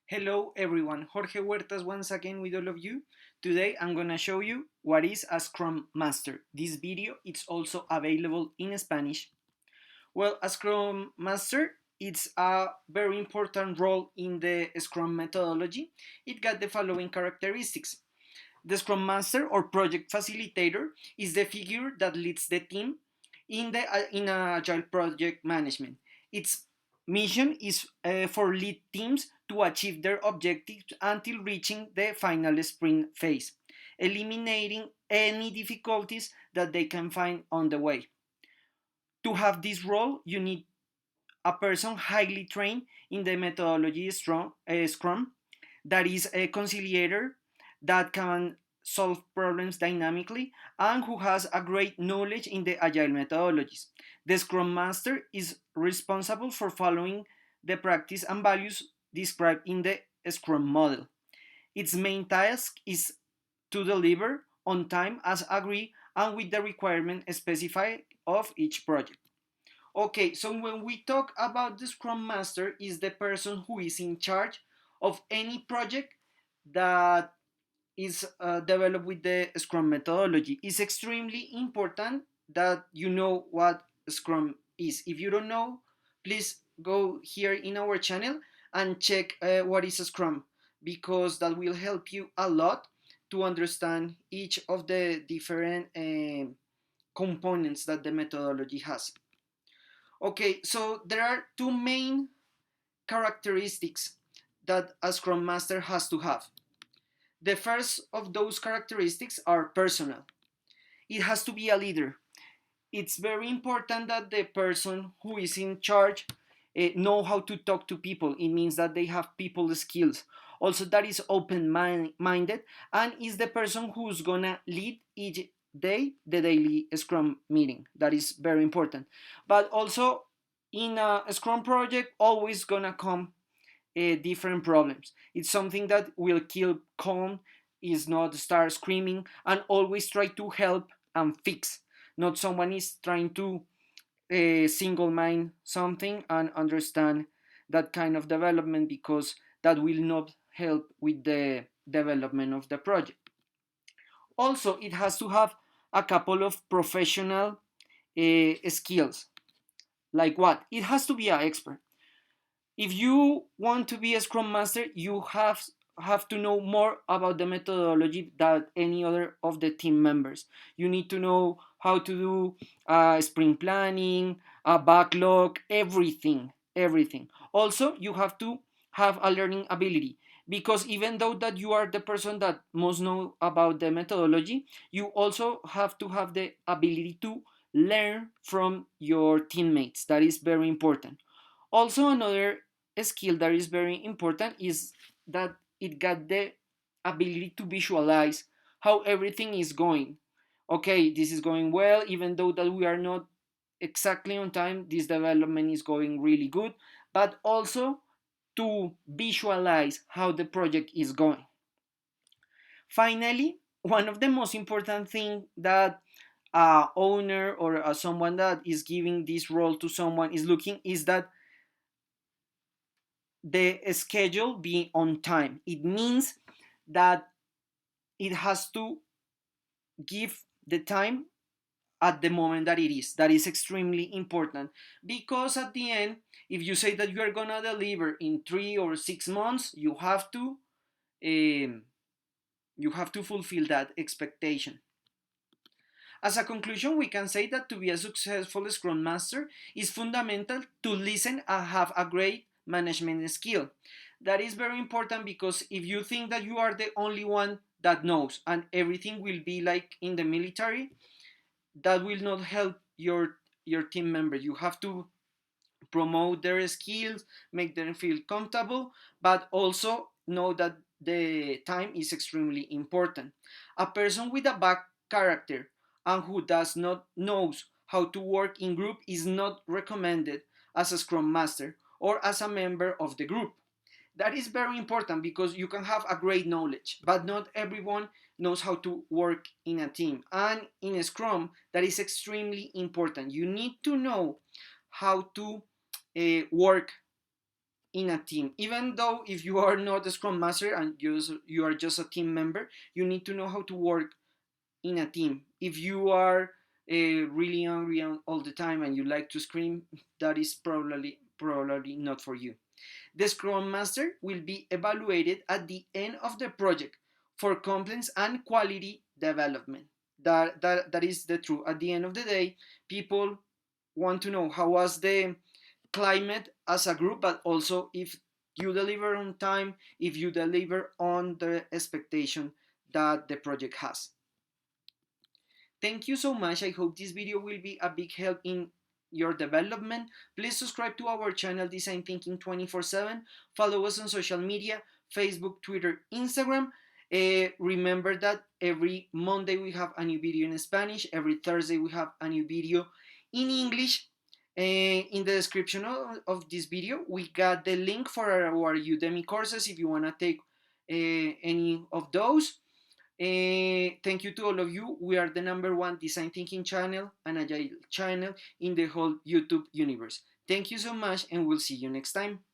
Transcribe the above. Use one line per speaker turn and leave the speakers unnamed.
Hello everyone, Jorge Huertas once again with all of you. Today I'm gonna show you what is a Scrum Master. This video is also available in Spanish. Well, a Scrum Master it's a very important role in the Scrum methodology. It got the following characteristics. The Scrum Master or project facilitator is the figure that leads the team in agile project management. Its mission is for lead teams to achieve their objectives until reaching the final sprint phase, eliminating any difficulties that they can find on the way. To have this role, you need a person highly trained in the methodology Scrum that is a conciliator that can solve problems dynamically and who has a great knowledge in the agile methodologies. The Scrum Master is responsible for following the practice and values described in the Scrum model. Its main task is to deliver on time as agreed and with the requirement specified of each project. Okay, so when we talk about the Scrum Master is the person who is in charge of any project that is developed with the Scrum methodology. It's extremely important that you know what Scrum is. If you don't know, please go here in our channel and check what is a Scrum because that will help you a lot to understand each of the different components that the methodology has. Okay, so there are two main characteristics that a Scrum Master has to have. The first of those characteristics are personal. It has to be a leader. It's very important that the person who is in charge know how to talk to people. It means that they have people skills. Also, that is open-minded and is the person who's gonna lead each day the daily Scrum meeting. That is very important. But also, in a Scrum project, always gonna come different problems. It's something that will keep calm, is not start screaming, and always try to help and fix. Not someone is trying to single mind something and understand that kind of development because that will not help with the development of the project. Also, it has to have a couple of professional skills. Like what? It has to be an expert. If you want to be a Scrum Master, you have to know more about the methodology than any other of the team members. You need to know how to do sprint planning, a backlog, everything. Also, you have to have a learning ability because even though that you are the person that most know about the methodology, you also have to have the ability to learn from your teammates. That is very important. Also, another skill that is very important is that it got the ability to visualize how everything is going. Okay, this is going well, even though that we are not exactly on time, this development is going really good, but also to visualize how the project is going. Finally, one of the most important thing that a owner or someone that is giving this role to someone is looking is that the schedule be on time. It means that it has to give the time at the moment that it is. That is extremely important because at the end, if you say that you are gonna deliver in 3 or 6 months, um, you have to fulfill that expectation. As a conclusion, we can say that to be a successful Scrum Master is fundamental to listen and have a great management skill. That is very important because if you think that you are the only one that knows and everything will be like in the military, that will not help your team members. You have to promote their skills, make them feel comfortable, but also know that the time is extremely important. A person with a bad character and who does not knows how to work in group is not recommended as a scrum master or as a member of the group. That is very important because you can have a great knowledge, but not everyone knows how to work in a team. And in a scrum, that is extremely important. You need to know how to work in a team. Even though if you are not a Scrum Master and you are just a team member, you need to know how to work in a team. If you are really angry all the time and you like to scream, that is probably not for you. The Scrum Master will be evaluated at the end of the project for compliance and quality development. That is the truth. At the end of the day, people want to know how was the climate as a group, but also if you deliver on time, if you deliver on the expectation that the project has. Thank you so much. I hope this video will be a big help in your development. Please subscribe to our channel Design Thinking 24/7. Follow us on social media, Facebook, Twitter, Instagram. Remember that every Monday we have a new video in Spanish. Every Thursday we have a new video in English. In the description of this video, we got the link for our Udemy courses if you want to take any of those. Thank you to all of you. We are the #1 design thinking channel and agile channel in the whole YouTube universe. Thank you so much, and we'll see you next time.